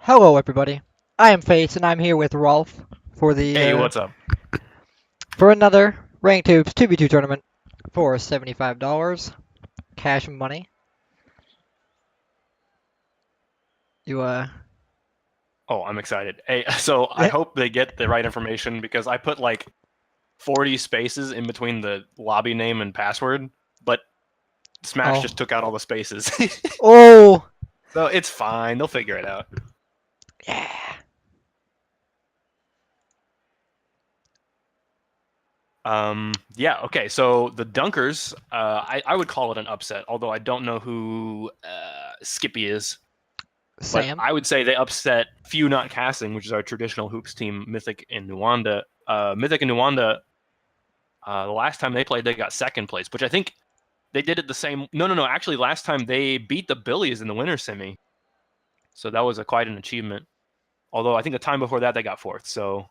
Hello, everybody. I am Face, and I'm here with Rolf for the Hey, what's up? for another Rank Tubes 2v2 tournament for $75 cash money. You Oh, I'm excited. Hey, so I hope they get the right information because I put like 40 spaces in between the lobby name and password, but Smash just took out all the spaces. Oh, So it's fine. They'll figure it out. yeah. Yeah, okay. So the Dunkers, I would call it an upset, although I don't know who Skippy is. But Sam. I would say they upset Few Not Casting, which is our traditional hoops team, Mythic and Nuwanda. Mythic and Nuwanda, the last time they played, they got second place, which I think they did it the same. No. Actually, last time they beat the Billies in the winter semi, so that was quite an achievement. Although I think the time before that they got fourth, so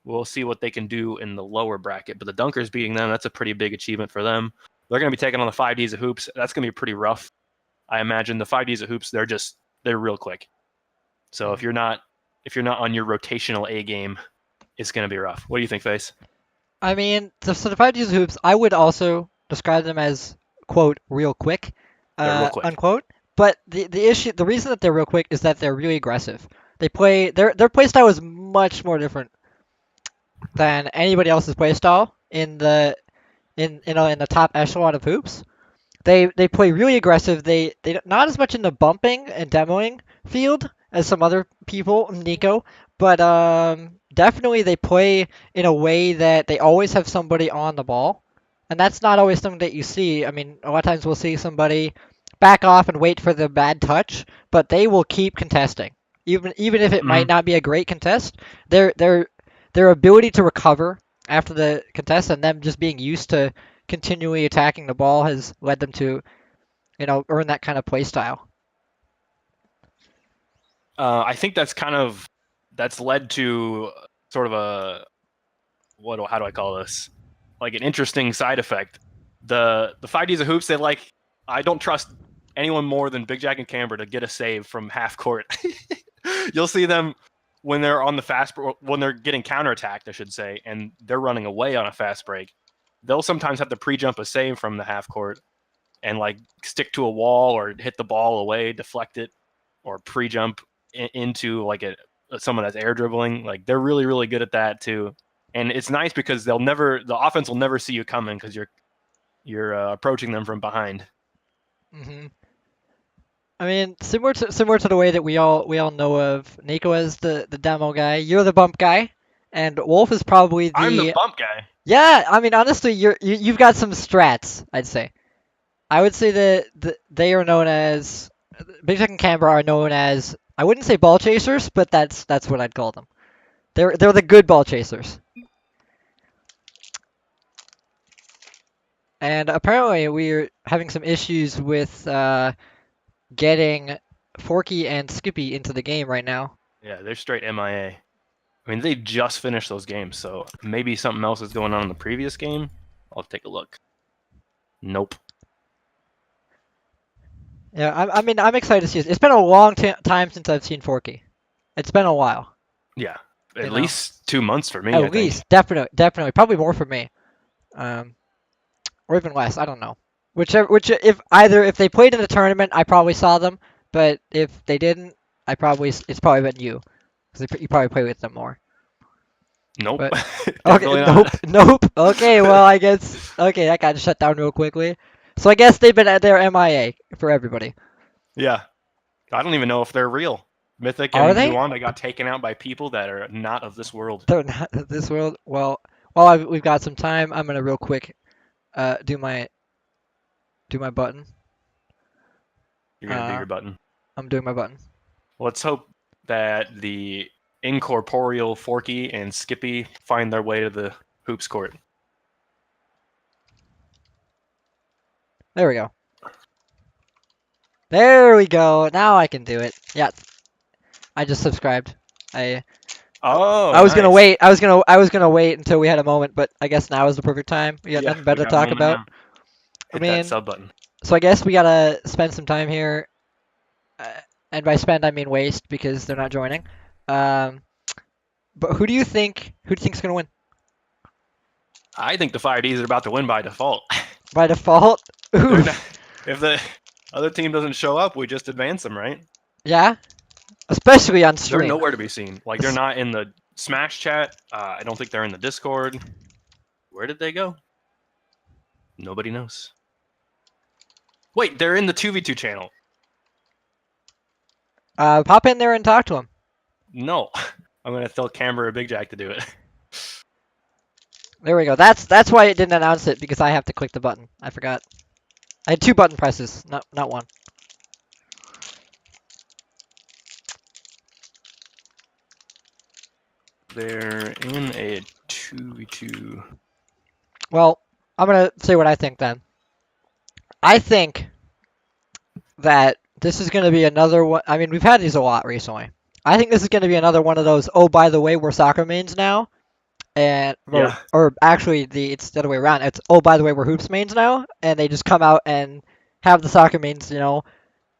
we'll see what they can do in the lower bracket. But the Dunkers beating them—that's a pretty big achievement for them. They're going to be taking on the 5Ds of hoops. That's going to be pretty rough. I imagine the 5Ds of hoops, they're real quick. So if you're not on your rotational A game, it's going to be rough. What do you think, Face? I mean, so the 5Gs hoops, I would also describe them as quote real quick, They're real quick. unquote. But the reason that they're real quick is that they're really aggressive. Their play style is much more different than anybody else's play style in the top echelon of hoops. They play really aggressive. They not as much in the bumping and demoing field as some other people, Nico, but definitely they play in a way that they always have somebody on the ball, and that's not always something that you see. I mean, a lot of times we'll see somebody back off and wait for the bad touch, but they will keep contesting, even if it might Mm-hmm. not be a great contest. Their ability to recover after the contest and them just being used to continually attacking the ball has led them to, earn that kind of play style. I think that's led to sort of how do I call this? Like an interesting side effect. The 5Ds of hoops, I don't trust anyone more than Big Jack and Camber to get a save from half court. You'll see them when they're on the when they're getting counterattacked, I should say, and they're running away on a fast break. They'll sometimes have to pre-jump a save from the half court and like stick to a wall or hit the ball away, deflect it, or pre-jump into like someone that's air dribbling. Like they're really really good at that too, and it's nice because the offense will never see you coming because you're approaching them from behind. hmm I mean, similar to the way that we all know of Nico as the demo guy. You're the bump guy, and Wolf is probably I'm the the bump guy. yeah. I mean, honestly, you've got some strats. I'd say. I would say that they are known as Big Tech and Canberra are known as I wouldn't say ball chasers, but that's what I'd call them. They're the good ball chasers. And apparently we're having some issues with getting Forky and Skippy into the game right now. Yeah, they're straight MIA. I mean, they just finished those games, so maybe something else is going on in the previous game. I'll take a look. Nope. Yeah, I mean, I'm excited to see it. It's been a long time since I've seen Forky. It's been a while, Yeah, you at know. least 2 months for me, I At think. least, definitely, probably more for me, um, or even less. I don't know. If they played in the tournament, I probably saw them. But if they didn't, it's probably been you, because you probably play with them more. Nope, But okay, definitely nope, not. nope. Okay, well, I guess that got shut down real quickly. So I guess they've been at their MIA for everybody. Yeah, I don't even know if they're real. Mythic Are and they? Nuanda got taken out by people that are not of this world. They're not of this world. Well, while we've got some time, I'm gonna real quick do my button. You're gonna do Uh, your button. I'm doing my button. Let's hope that the incorporeal Forky and Skippy find their way to the hoops court. There we go. There we go. Now I can do it. Yeah, I just subscribed. I Oh, I was gonna nice. wait. I was gonna wait until we had a moment, but I guess now is the perfect time. We got Yeah, nothing we better to got a talk moment about. now. I Hit that mean, sub button. so I guess we gotta spend some time here. Uh, and by spend I mean waste because they're not joining. Um, but who do you think's gonna win I think the 5Ds are about to win by default. by default? They're Oof. not, if the other team doesn't show up, we just advance them, right? Yeah, especially on They're stream. nowhere to be seen. Like they're not in the Smash chat. I don't think they're in the Discord. Where did they go? Nobody knows. Wait, they're in the 2v2 channel. Pop in there and talk to him. No, I'm gonna tell Camber or Big Jack to do it. There we go. That's why it didn't announce it because I have to click the button. I forgot. I had 2 button presses, not one. They're in a 2v2. Well, I'm gonna say what I think then. I think that this is gonna be another one. I mean, we've had these a lot recently. I think this is gonna be another one of those. Oh, by the way, we're soccer mains now, and Yeah. or actually, it's the other way around. It's oh, by the way, we're hoops mains now, and they just come out and have the soccer mains, roll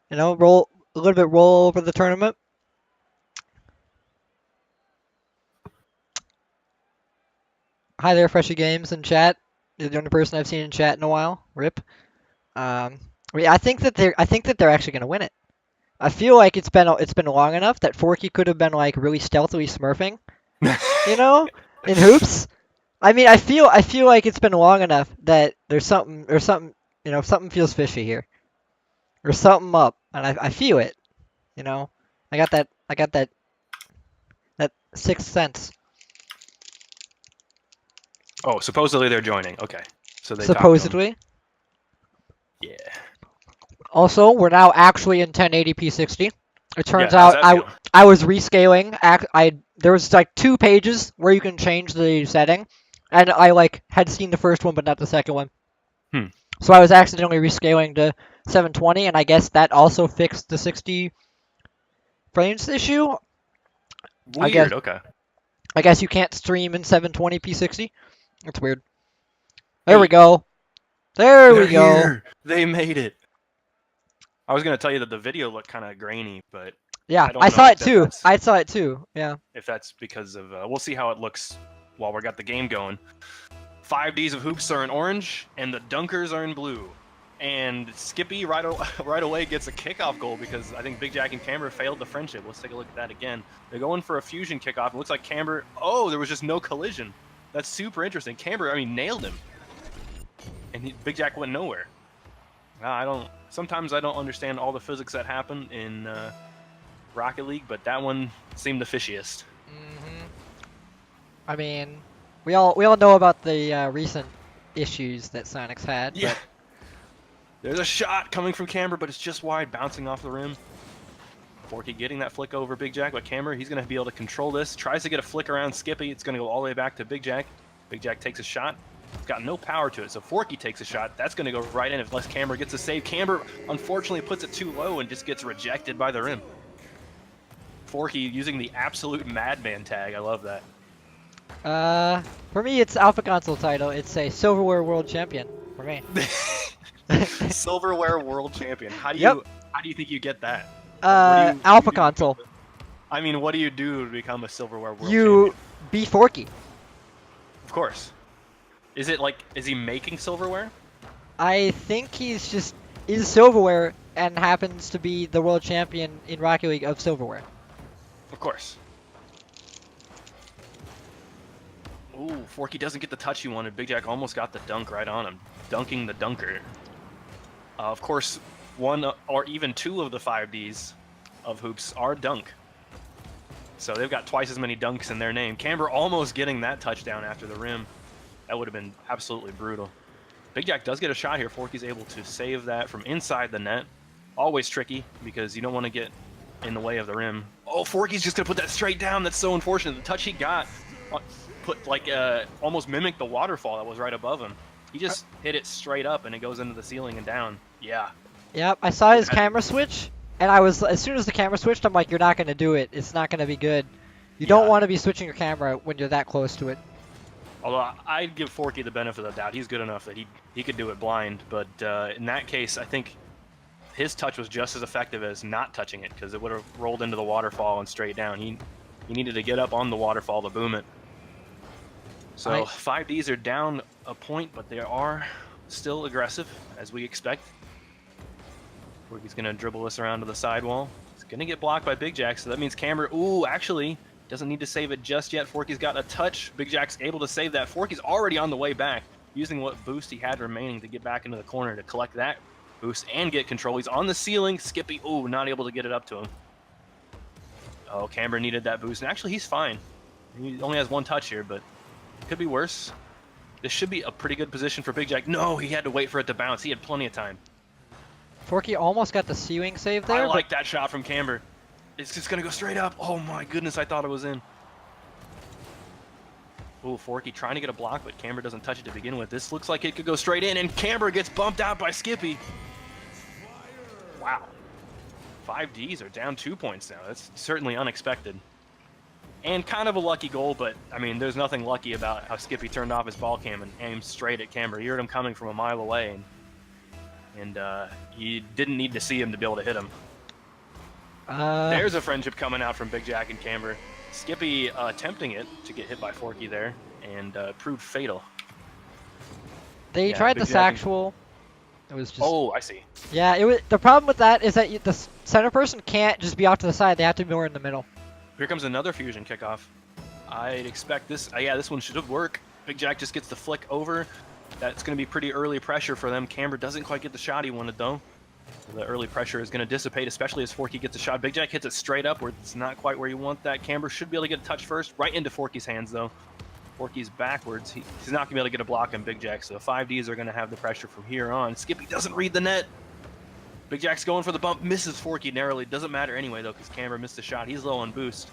a little bit roll over the tournament. Hi there, Freshy Games in chat. You're the only person I've seen in chat in a while. Rip. I think that they're actually gonna win it. I feel like it's been long enough that Forky could have been like really stealthily smurfing, in hoops. I mean, I feel like it's been long enough that there's something something feels fishy here. There's something up, and I feel it. I got that sixth sense. Oh, supposedly they're joining. Okay, so they Supposedly. Yeah. Also, we're now actually in 1080p 60. It turns Yeah, how's out that feel? I was rescaling. There was like 2 pages where you can change the setting, and I like had seen the first one but not the second one. So I was accidentally rescaling to 720, and I guess that also fixed the 60 frames issue. Weird. Okay. I guess you can't stream in 720p 60. That's weird. There we go. There we go. Here. They made it. I was gonna tell you that the video looked kind of grainy, but Yeah, don't I know saw if it too. that's- I saw it too. Yeah. if that's because of we'll see how it looks while we got the game going. 5Ds of hoops are in orange, and the dunkers are in blue. And Skippy right away gets a kickoff goal because I think Big Jack and Camber failed the friendship. Let's take a look at that again. They're going for a fusion kickoff. It looks like Camber. Oh, there was just no collision. That's super interesting. Camber, nailed him, and Big Jack went nowhere. Sometimes I don't understand all the physics that happen in Rocket League, but that one seemed the fishiest. I mean, we all know about the recent issues that Sonic's had. Yeah. There's a shot coming from Camber, but it's just wide, bouncing off the rim. Forky getting that flick over Big Jack, but Camber, he's going to be able to control this. Tries to get a flick around Skippy. It's going to go all the way back to Big Jack. Big Jack takes a shot. It's got no power to it, so Forky takes a shot. That's going to go right in unless Camber gets a save. Camber, unfortunately, puts it too low and just gets rejected by the rim. Forky using the absolute madman tag. I love that. For me, it's Alpha Console title. It's a Silverware World Champion for me. Silverware World Champion. How do you think you get that? Alpha Console. I mean, what do you do to become a Silverware World Champion? You be Forky. Of course. Is he making silverware? I think is silverware and happens to be the world champion in Rocket League of silverware. Of course. Ooh, Forky doesn't get the touch he wanted. Big Jack almost got the dunk right on him. Dunking the dunker. Of course, 1 or even 2 of the 5Ds of hoops are dunk. So they've got twice as many dunks in their name. Camber almost getting that touchdown after the rim. That would have been absolutely brutal. Big Jack does get a shot here. Forky's able to save that from inside the net. Always tricky because you don't want to get in the way of the rim. Oh, Forky's just going to put that straight down. That's so unfortunate. The touch he got almost mimicked the waterfall that was right above him. He just hit it straight up and it goes into the ceiling and down. Yeah. Yep, I saw his camera switch and as soon as the camera switched, I'm like, you're not going to do it. It's not going to be good. You don't want to be switching your camera when you're that close to it. Although I'd give Forky the benefit of the doubt. He's good enough that he could do it blind. But in that case, I think his touch was just as effective as not touching it because it would have rolled into the waterfall and straight down. He needed to get up on the waterfall to boom it. So 5Ds are down a point, but they are still aggressive, as we expect. Forky's going to dribble this around to the sidewall. He's going to get blocked by Big Jack, so that means Camber, ooh, actually, doesn't need to save it just yet. Forky's got a touch. Big Jack's able to save that. Forky's already on the way back, using what boost he had remaining to get back into the corner to collect that boost and get control. He's on the ceiling. Skippy, ooh, not able to get it up to him. Oh, Camber needed that boost, and actually he's fine. He only has one touch here, but could be worse. This should be a pretty good position for Big Jack. No, he had to wait for it to bounce. He had plenty of time. Forky almost got the C-Wing save there. I like that shot from Camber. It's just going to go straight up. Oh my goodness, I thought it was in. Ooh, Forky trying to get a block, but Camber doesn't touch it to begin with. This looks like it could go straight in, and Camber gets bumped out by Skippy. Wow. 5Ds are down 2 points now. That's certainly unexpected. And kind of a lucky goal, but, I mean, there's nothing lucky about how Skippy turned off his ball cam and aimed straight at Camber. He heard him coming from a mile away, and you didn't need to see him to be able to hit him. There's a friendship coming out from Big Jack and Camber. Skippy attempting it to get hit by Forky there, and proved fatal. They tried the Sactual. It was just... Oh, I see. Yeah, it was. The problem with that is that the center person can't just be off to the side. They have to be more in the middle. Here comes another fusion kickoff. I'd expect this. Yeah, this one should work. Big Jack just gets the flick over. That's going to be pretty early pressure for them. Camber doesn't quite get the shot he wanted, though. The early pressure is going to dissipate, especially as Forky gets a shot. Big Jack hits it straight up where it's not quite where you want that. Camber should be able to get a touch first. Right into Forky's hands, though. Forky's backwards. He's not going to be able to get a block on Big Jack, so 5Ds are going to have the pressure from here on. Skippy doesn't read the net. Big Jack's going for the bump. Misses Forky narrowly. Doesn't matter anyway, though, because Camber missed the shot. He's low on boost.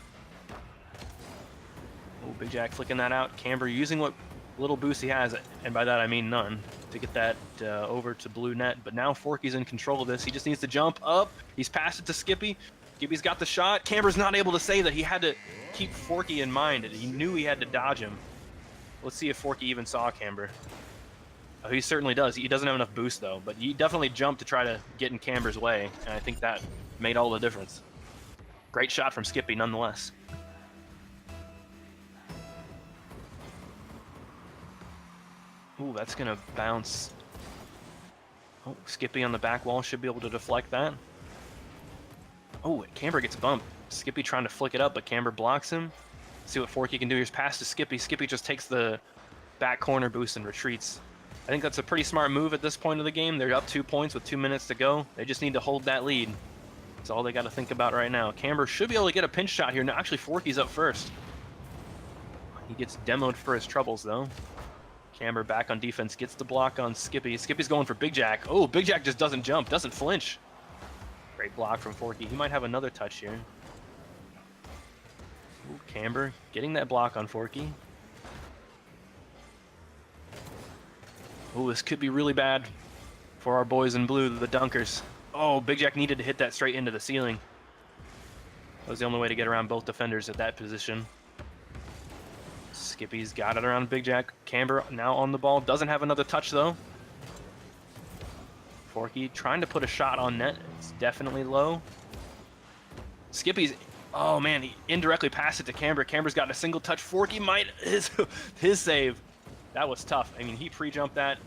Oh, Big Jack flicking that out. Camber using what little boost he has, and by that I mean none, to get that over to blue net. But now Forky's in control of this. He just needs to jump up. He's passed it to Skippy. Skippy's got the shot. Camber's not able to save that. He had to keep Forky in mind. He knew he had to dodge him. Let's see if Forky even saw Camber. Oh, he certainly does. He doesn't have enough boost, though. But he definitely jumped to try to get in Camber's way, and I think that made all the difference. Great shot from Skippy, nonetheless. Ooh, that's going to bounce. Oh, Skippy on the back wall should be able to deflect that. Oh, Camber gets bumped. Skippy trying to flick it up, but Camber blocks him. See what Forky can do. Here's pass to Skippy. Skippy just takes the back corner boost and retreats. I think that's a pretty smart move at this point of the game. They're up 2 points with 2 minutes to go. They just need to hold that lead. That's all they got to think about right now. Camber should be able to get a pinch shot here. No, actually, Forky's up first. He gets demoed for his troubles, though. Camber back on defense, gets the block on Skippy. Skippy's going for Big Jack. Oh, Big Jack just doesn't jump, doesn't flinch. Great block from Forky. He might have another touch here. Ooh, Camber getting that block on Forky. Oh, this could be really bad for our boys in blue, the Dunkers. Oh, Big Jack needed to hit that straight into the ceiling. That was the only way to get around both defenders at that position. Skippy's got it around Big Jack. Camber now on the ball. Doesn't have another touch, though. Forky trying to put a shot on net. It's definitely low. Skippy's... Oh, man, he indirectly passed it to Camber. Camber's got a single touch. Forky might... His save. That was tough. I mean, he pre-jumped that.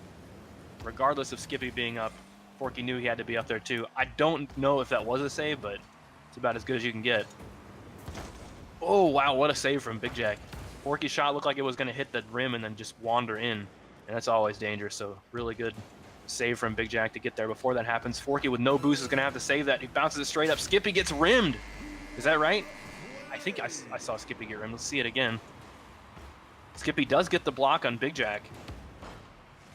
Regardless of Skippy being up, Forky knew he had to be up there, too. I don't know if that was a save, but it's about as good as you can get. Oh, wow, what a save from Big Jack. Forky's shot looked like it was going to hit the rim and then just wander in. And that's always dangerous, so really good save from Big Jack to get there before that happens. Forky with no boost is going to have to save that. He bounces it straight up. Skippy gets rimmed. Is that right? I think I saw Skippy get rimmed. Let's see it again. Skippy does get the block on Big Jack.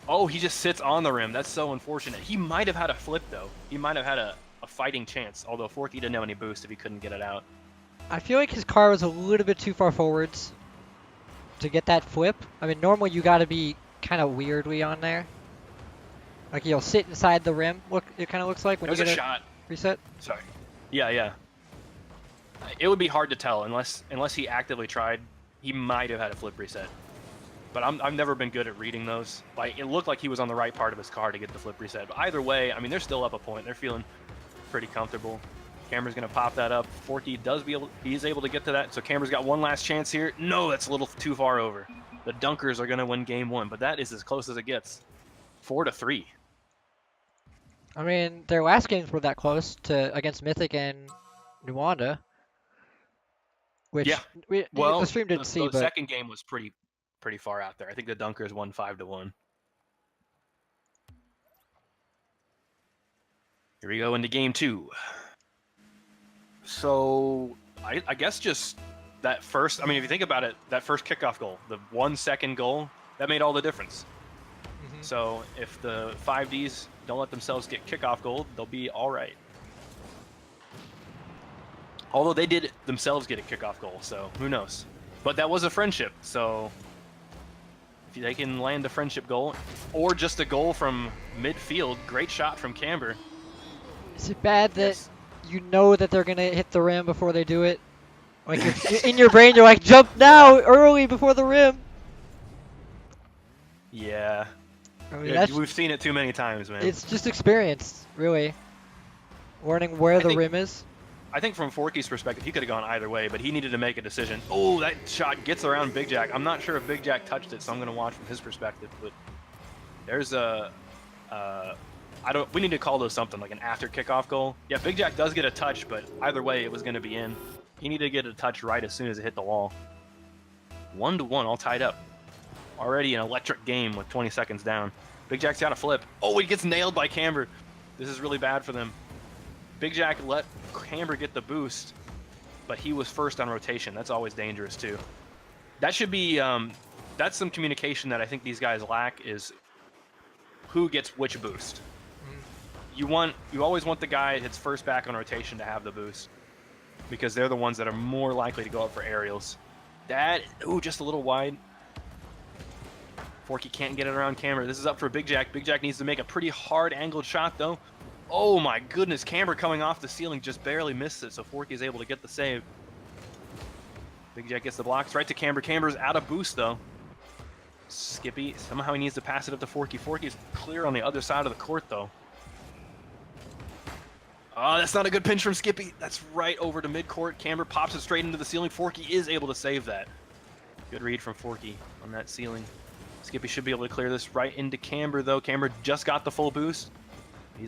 Oh, he just sits on the rim. That's so unfortunate. He might have had a flip, though. He might have had a fighting chance, although Forky didn't have any boost if he couldn't get it out. I feel like his car was a little bit too far forwards to get that flip. I mean, normally you got to be kind of weirdly on there. Like you'll sit inside the rim. Look, it kind of looks like when you get a shot. Reset. Sorry. Yeah. It would be hard to tell unless he actively tried. He might have had a flip reset. But I've never been good at reading those. Like, it looked like he was on the right part of his car to get the flip reset. But either way, I mean, they're still up a point. They're feeling pretty comfortable. Camber's going to pop that up. Forky he's able to get to that. So Camber's got one last chance here. No, that's a little too far over. The Dunkers are going to win game 1, but that is as close as it gets. 4-3. I mean, their last games were that close to against Mythic and Nuanda, which Yeah. the stream didn't see. The But second game was pretty far out there. I think the Dunkers won 5-1. Here we go into game 2. So I guess just that first, I mean, if you think about it, that first kickoff goal, the 1 second goal, that made all the difference. So if the 5Ds don't let themselves get kickoff goal, they'll be all right. Although they did themselves get a kickoff goal, so who knows. But that was a friendship, so if they can land a friendship goal or just a goal from midfield, great shot from Camber. Is it bad that you know that they're gonna hit the rim before they do it? Like in your brain, you're like, jump now, early before the rim. Yeah. I mean, We've seen it too many times, man. It's just experience, really. Learning where the rim is. I think from Forky's perspective, he could have gone either way, but he needed to make a decision. Oh, that shot gets around Big Jack. I'm not sure if Big Jack touched it, so I'm going to watch from his perspective. But there's we need to call those something like an after kickoff goal. Yeah, Big Jack does get a touch, but either way, it was going to be in. He needed to get a touch right as soon as it hit the wall. 1-1, all tied up. Already an electric game with 20 seconds down. Big Jack's got a flip. Oh, he gets nailed by Camber. This is really bad for them. Big Jack let Camber get the boost, but he was first on rotation. That's always dangerous too. That should be, that's some communication that I think these guys lack, is who gets which boost. You always want the guy that's first back on rotation to have the boost, because they're the ones that are more likely to go up for aerials. Just a little wide. Forky can't get it around Camber. This is up for Big Jack. Big Jack needs to make a pretty hard angled shot though. Oh my goodness, Camber coming off the ceiling just barely missed it, so Forky is able to get the save. Big Jack gets the blocks right to Camber. Camber's out of boost though. Skippy, somehow he needs to pass it up to Forky. Forky's clear on the other side of the court though. Oh, that's not a good pinch from Skippy. That's right over to midcourt. Camber pops it straight into the ceiling. Forky is able to save that. Good read from Forky on that ceiling. Skippy should be able to clear this right into Camber though. Camber just got the full boost.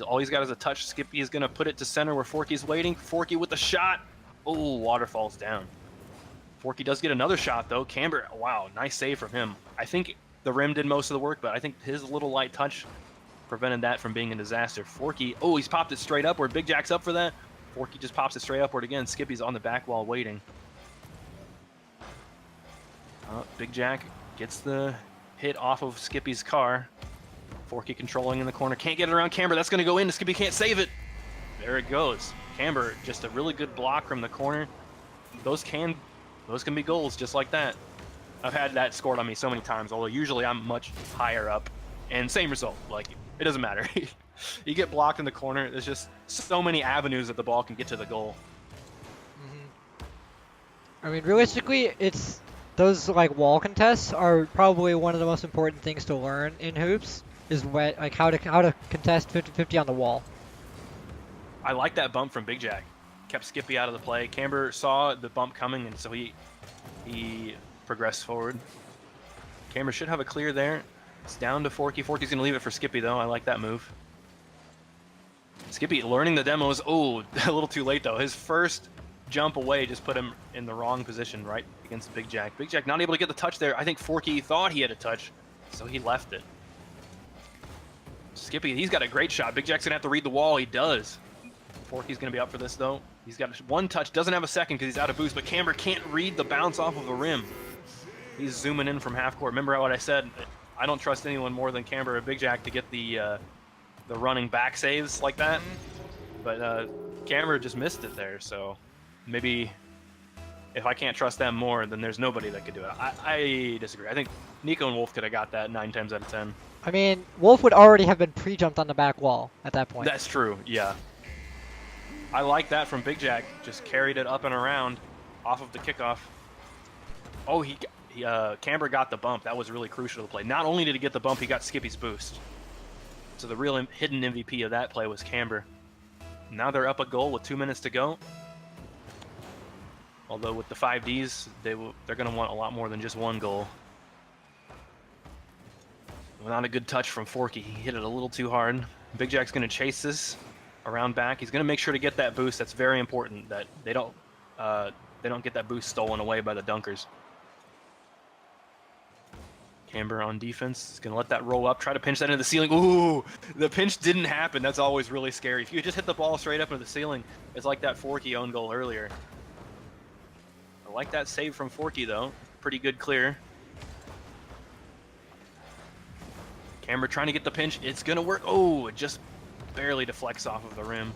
All he's got is a touch. Skippy is going to put it to center where Forky's waiting. Forky with the shot. Oh, water falls down. Forky does get another shot, though. Camber, wow, nice save from him. I think the rim did most of the work, but I think his little light touch prevented that from being a disaster. Forky, oh, he's popped it straight upward. Big Jack's up for that. Forky just pops it straight upward again. Skippy's on the back wall waiting. Big Jack gets the hit off of Skippy's car. Forky controlling in the corner. Can't get it around Camber. That's going to go in. Skippy can't save it. There it goes. Camber, just a really good block from the corner. Those can be goals just like that. I've had that scored on me so many times, although usually I'm much higher up. And same result. Like, it doesn't matter. You get blocked in the corner. There's just so many avenues that the ball can get to the goal. I mean, realistically, those like wall contests are probably one of the most important things to learn in hoops. Is how to contest 50-50 on the wall. I like that bump from Big Jack. Kept Skippy out of the play. Camber saw the bump coming, and so he progressed forward. Camber should have a clear there. It's down to Forky. Forky's going to leave it for Skippy, though. I like that move. Skippy learning the demos. Oh, a little too late, though. His first jump away just put him in the wrong position right against Big Jack. Big Jack not able to get the touch there. I think Forky thought he had a touch, so he left it. Skippy, he's got a great shot. Big Jack's going to have to read the wall. He does. Forky's going to be up for this, though. He's got one touch. Doesn't have a second because he's out of boost, but Camber can't read the bounce off of the rim. He's zooming in from half court. Remember what I said? I don't trust anyone more than Camber or Big Jack to get the running back saves like that. But Camber just missed it there, so maybe if I can't trust them more, then there's nobody that could do it. I disagree. I think Nico and Wolf could have got that 9 times out of 10. I mean, Wolf would already have been pre-jumped on the back wall at that point. That's true, yeah. I like that from Big Jack. Just carried it up and around off of the kickoff. Oh, he Camber got the bump. That was really crucial to the play. Not only did he get the bump, he got Skippy's boost. So the real hidden MVP of that play was Camber. Now they're up a goal with 2 minutes to go. Although with the 5Ds, they're going to want a lot more than just one goal. Not a good touch from Forky. He hit it a little too hard. Big Jack's going to chase this around back. He's going to make sure to get that boost. That's very important that they don't get that boost stolen away by the dunkers. Camber on defense. He's going to let that roll up. Try to pinch that into the ceiling. Ooh, the pinch didn't happen. That's always really scary. If you just hit the ball straight up into the ceiling, it's like that Forky own goal earlier. I like that save from Forky, though. Pretty good clear. Camber trying to get the pinch. It's going to work. Oh, it just barely deflects off of the rim.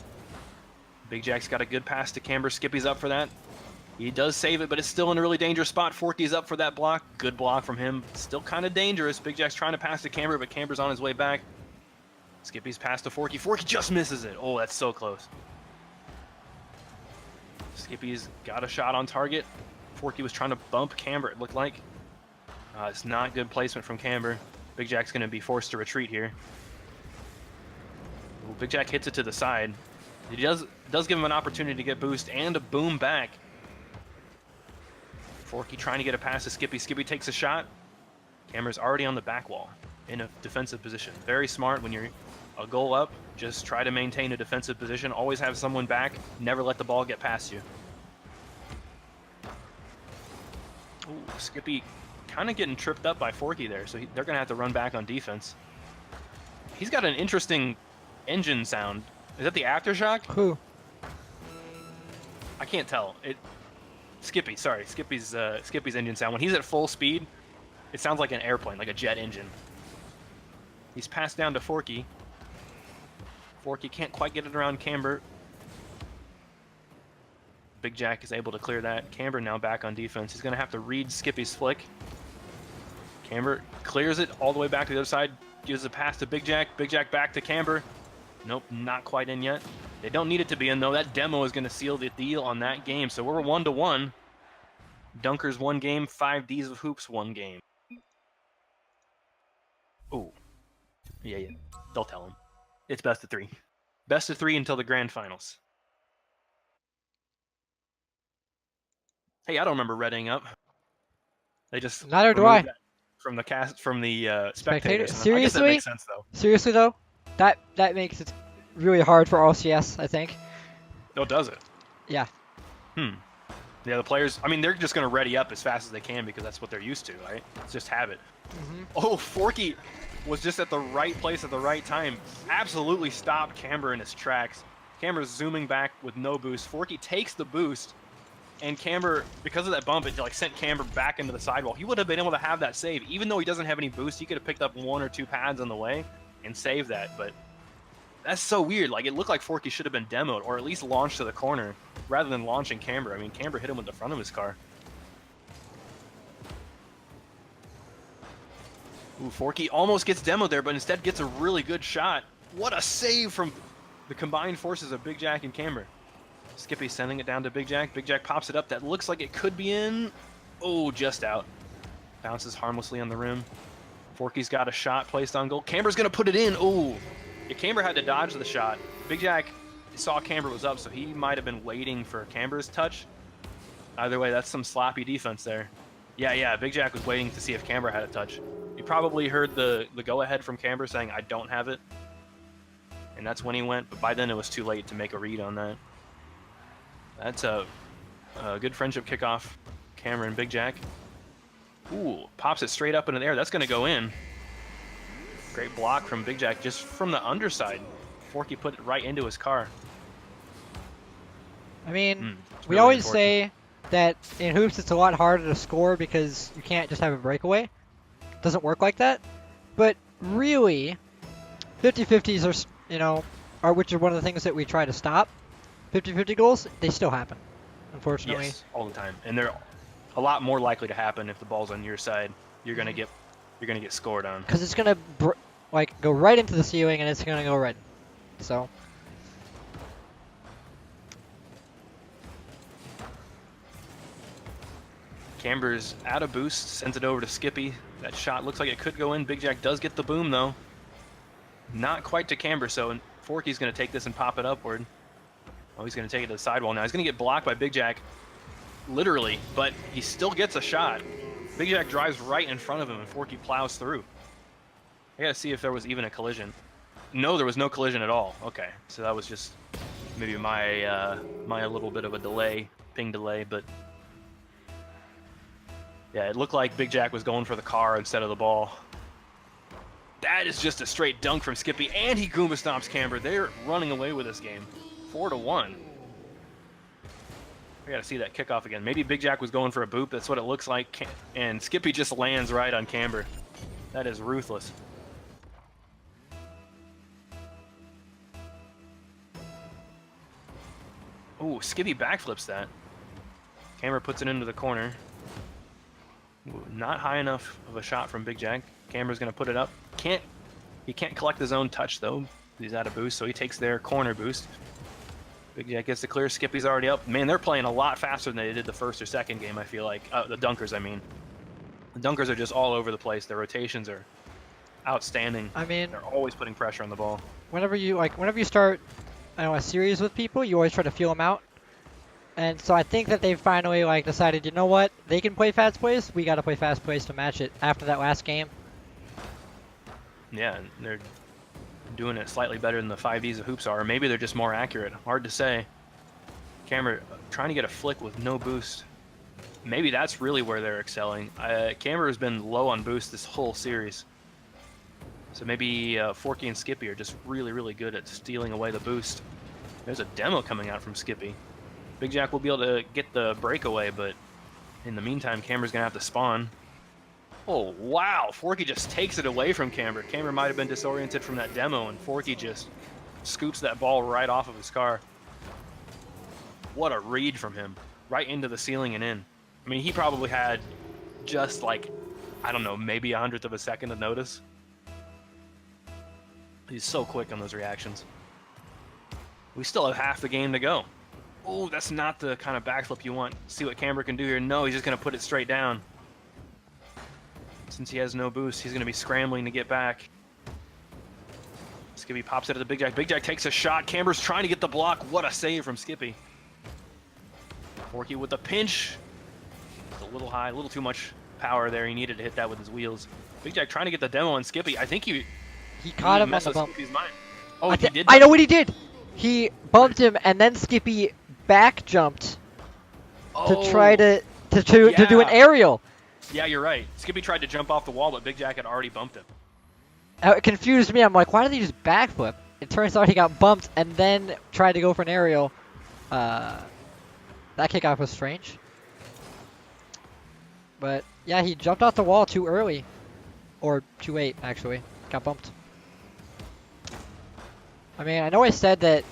Big Jack's got a good pass to Camber. Skippy's up for that. He does save it, but it's still in a really dangerous spot. Forky's up for that block. Good block from him. Still kind of dangerous. Big Jack's trying to pass to Camber, but Camber's on his way back. Skippy's pass to Forky. Forky just misses it. Oh, that's so close. Skippy's got a shot on target. Forky was trying to bump Camber, it looked like. It's not good placement from Camber. Big Jack's going to be forced to retreat here. Ooh, Big Jack hits it to the side. He does give him an opportunity to get boost and a boom back. Forky trying to get a pass to Skippy. Skippy takes a shot. Camber's already on the back wall in a defensive position. Very smart when you're a goal up. Just try to maintain a defensive position. Always have someone back. Never let the ball get past you. Ooh, Skippy kind of getting tripped up by Forky there, so they're going to have to run back on defense. He's got an interesting engine sound. Is that the aftershock? Who? I can't tell. Skippy, sorry. Skippy's engine sound. When he's at full speed, it sounds like an airplane, like a jet engine. He's passed down to Forky. Forky can't quite get it around Camber. Big Jack is able to clear that. Camber now back on defense. He's going to have to read Skippy's flick. Camber clears it all the way back to the other side. Gives a pass to Big Jack. Big Jack back to Camber. Nope, not quite in yet. They don't need it to be in, though. That demo is going to seal the deal on that game. So we're 1-1. Dunkers 1 game. 5Ds of Hoops 1 game. Ooh. Yeah. They'll tell him. It's best of 3. Best of 3 until the grand finals. Hey, I don't remember redding up. They just neither do I. From the spectators. Seriously? I guess that makes sense though. Seriously though, that makes it really hard for RLCS, I think. Oh, does it? Yeah. Yeah, the players. I mean, they're just gonna ready up as fast as they can because that's what they're used to, right? It's just habit. Mm-hmm. Oh, Forky was just at the right place at the right time. Absolutely stopped Camber in his tracks. Camber's zooming back with no boost. Forky takes the boost. And Camber, because of that bump, it like sent Camber back into the sidewall. He would have been able to have that save. Even though he doesn't have any boost, he could have picked up 1 or 2 pads on the way and saved that. But that's so weird. Like, it looked like Forky should have been demoed or at least launched to the corner rather than launching Camber. I mean, Camber hit him with the front of his car. Ooh, Forky almost gets demoed there, but instead gets a really good shot. What a save from the combined forces of Big Jack and Camber. Skippy sending it down to Big Jack. Big Jack pops it up. That looks like it could be in. Oh, just out. Bounces harmlessly on the rim. Forky's got a shot placed on goal. Camber's going to put it in. Oh, yeah, Camber had to dodge the shot. Big Jack saw Camber was up, so he might have been waiting for Camber's touch. Either way, that's some sloppy defense there. Yeah, Big Jack was waiting to see if Camber had a touch. He probably heard the go-ahead from Camber saying, I don't have it. And that's when he went, but by then it was too late to make a read on that. That's a good friendship kickoff. Camber and Big Jack. Ooh, pops it straight up into the air. That's going to go in. Great block from Big Jack just from the underside. Forky put it right into his car. I mean, we really always say that in hoops it's a lot harder to score because you can't just have a breakaway. It doesn't work like that. But really, 50-50s are which are one of the things that we try to stop. 50-50 goals, they still happen, unfortunately. Yes, all the time, and they're a lot more likely to happen if the ball's on your side. You're gonna get scored on. Because it's gonna go right into the ceiling and it's gonna go right. So. Camber's out of boost, sends it over to Skippy. That shot looks like it could go in. Big Jack does get the boom, though. Not quite to Camber, so Forky's going to take this and pop it upward. Oh, he's going to take it to the sidewall now. He's going to get blocked by Big Jack, literally, but he still gets a shot. Big Jack drives right in front of him, and Forky plows through. I got to see if there was even a collision. No, there was no collision at all. Okay, so that was just maybe my my little bit of a delay, ping delay, but yeah, it looked like Big Jack was going for the car instead of the ball. That is just a straight dunk from Skippy, and he Goomba stomps Camber. They're running away with this game, 4-1. I gotta see that kickoff again. Maybe Big Jack was going for a boop. That's what it looks like, and Skippy just lands right on Camber. That is ruthless. Ooh, Skippy backflips that. Camber puts it into the corner. Ooh, not high enough of a shot from Big Jack. Camber's gonna put it up. He can't collect his own touch though. He's out of boost, so he takes their corner boost. Big Jack gets the clear. Skippy's already up. Man, they're playing a lot faster than they did the first or second game, I feel like. The Dunkers, I mean. The Dunkers are just all over the place. Their rotations are outstanding. I mean, they're always putting pressure on the ball. Whenever you start, I don't know, a series with people, you always try to feel them out. And so I think that they finally decided, you know what, they can play fast plays. We got to play fast plays to match it. After that last game. Yeah, and they're doing it slightly better than the 5Ds of Hoops are. Or maybe they're just more accurate. Hard to say. Camber trying to get a flick with no boost. Maybe that's really where they're excelling. Camber has been low on boost this whole series. So maybe Forky and Skippy are just really, really good at stealing away the boost. There's a demo coming out from Skippy. Big Jack will be able to get the breakaway, but in the meantime, Camber's going to have to spawn. Oh, wow. Forky just takes it away from Camber. Camber might have been disoriented from that demo, and Forky just scoops that ball right off of his car. What a read from him. Right into the ceiling and in. I mean, he probably had just I don't know, maybe 1/100th of a second to notice. He's so quick on those reactions. We still have half the game to go. Oh, that's not the kind of backflip you want. See what Camber can do here. No, he's just going to put it straight down. Since he has no boost, he's going to be scrambling to get back. Skippy pops it at the Big Jack. Big Jack takes a shot. Camber's trying to get the block. What a save from Skippy. Forky with the pinch. It's a little high, a little too much power there. He needed to hit that with his wheels. Big Jack trying to get the demo on Skippy. I think he caught him on the bump. Skippy's mind. Oh, he did. I know what he did. He bumped him, and then Skippy back jumped to try to do an aerial. Yeah, you're right. Skippy tried to jump off the wall, but Big Jack had already bumped him. It confused me. I'm like, why did he just backflip? It turns out he got bumped and then tried to go for an aerial. That kickoff was strange. But yeah, he jumped off the wall too early. Or too late, actually. Got bumped. I mean, I know I said that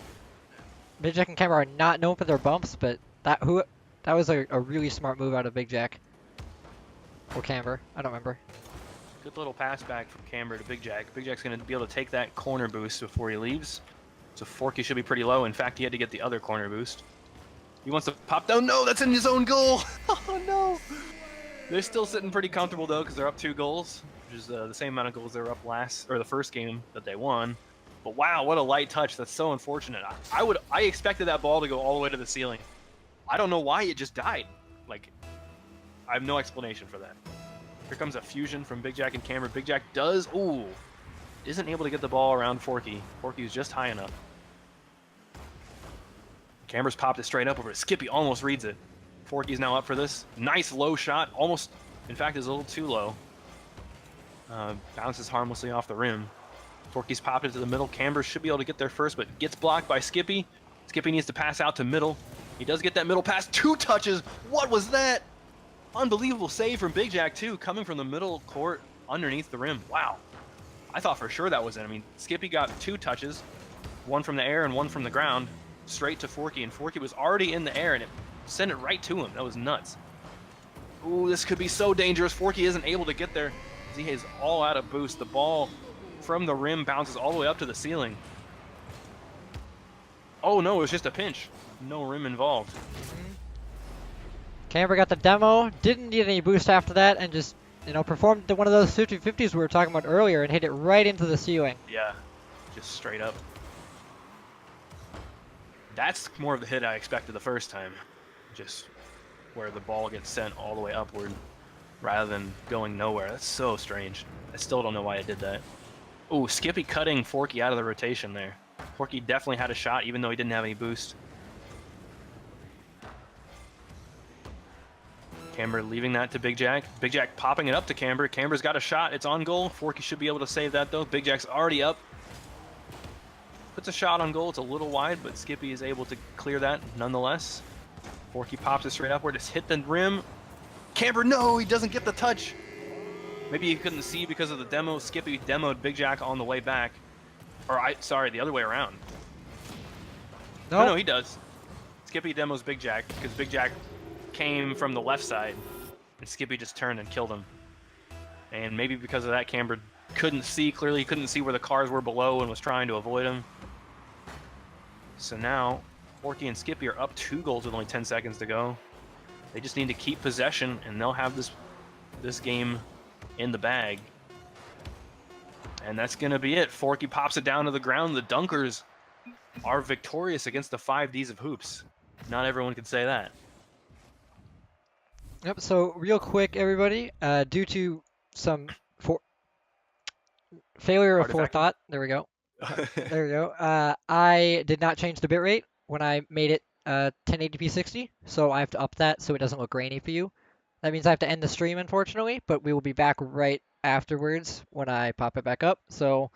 Big Jack and Camber are not known for their bumps, but that was a really smart move out of Big Jack. Or Camber, I don't remember. Good little pass back from Camber to Big Jack. Big Jack's going to be able to take that corner boost before he leaves. So Forky should be pretty low. In fact, he had to get the other corner boost. He wants to pop down. No, that's in his own goal. Oh, no. They're still sitting pretty comfortable, though, because they're up 2 goals, which is the same amount of goals they were up the first game that they won. But wow, what a light touch. That's so unfortunate. I expected that ball to go all the way to the ceiling. I don't know why it just died. I have no explanation for that. Here comes a fusion from Big Jack and Camber. Big Jack isn't able to get the ball around Forky. Forky's just high enough. Camber's popped it straight up over it. Skippy almost reads it. Forky's now up for this. Nice low shot. Almost, in fact, is a little too low. Bounces harmlessly off the rim. Forky's popped it to the middle. Camber should be able to get there first, but gets blocked by Skippy. Skippy needs to pass out to middle. He does get that middle pass. 2 touches. What was that? Unbelievable save from Big Jack, too, coming from the middle court underneath the rim. Wow. I thought for sure that was it. I mean, Skippy got 2 touches, one from the air and one from the ground, straight to Forky, and Forky was already in the air, and it sent it right to him. That was nuts. Ooh, this could be so dangerous. Forky isn't able to get there. He is all out of boost. The ball from the rim bounces all the way up to the ceiling. Oh, no, it was just a pinch. No rim involved. Camber got the demo, didn't need any boost after that, and just, performed one of those 50-50s we were talking about earlier and hit it right into the ceiling. Yeah, just straight up. That's more of the hit I expected the first time. Just where the ball gets sent all the way upward rather than going nowhere. That's so strange. I still don't know why I did that. Ooh, Skippy cutting Forky out of the rotation there. Forky definitely had a shot even though he didn't have any boost. Camber leaving that to Big Jack. Big Jack popping it up to Camber. Camber's got a shot. It's on goal. Forky should be able to save that though. Big Jack's already up. Puts a shot on goal. It's a little wide, but Skippy is able to clear that nonetheless. Forky pops it straight upward. It's hit the rim. Camber, no, he doesn't get the touch. Maybe he couldn't see because of the demo. Skippy demoed Big Jack on the way back. Sorry, the other way around. Nope. No, he does. Skippy demos Big Jack because Big Jack came from the left side, and Skippy just turned and killed him. And maybe because of that, Camber couldn't see clearly. He couldn't see where the cars were below and was trying to avoid him. So now, Forky and Skippy are up 2 goals with only 10 seconds to go. They just need to keep possession, and they'll have this game in the bag. And that's going to be it. Forky pops it down to the ground. The Dunkers are victorious against the 5Ds of Hoops. Not everyone could say that. Yep, so real quick, everybody, due to some failure of forethought, there we go. There we go. I did not change the bitrate when I made it 1080p 60, so I have to up that so it doesn't look grainy for you. That means I have to end the stream, unfortunately, but we will be back right afterwards when I pop it back up. So,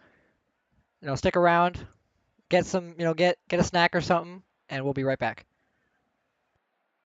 stick around, get some, get a snack or something, and we'll be right back.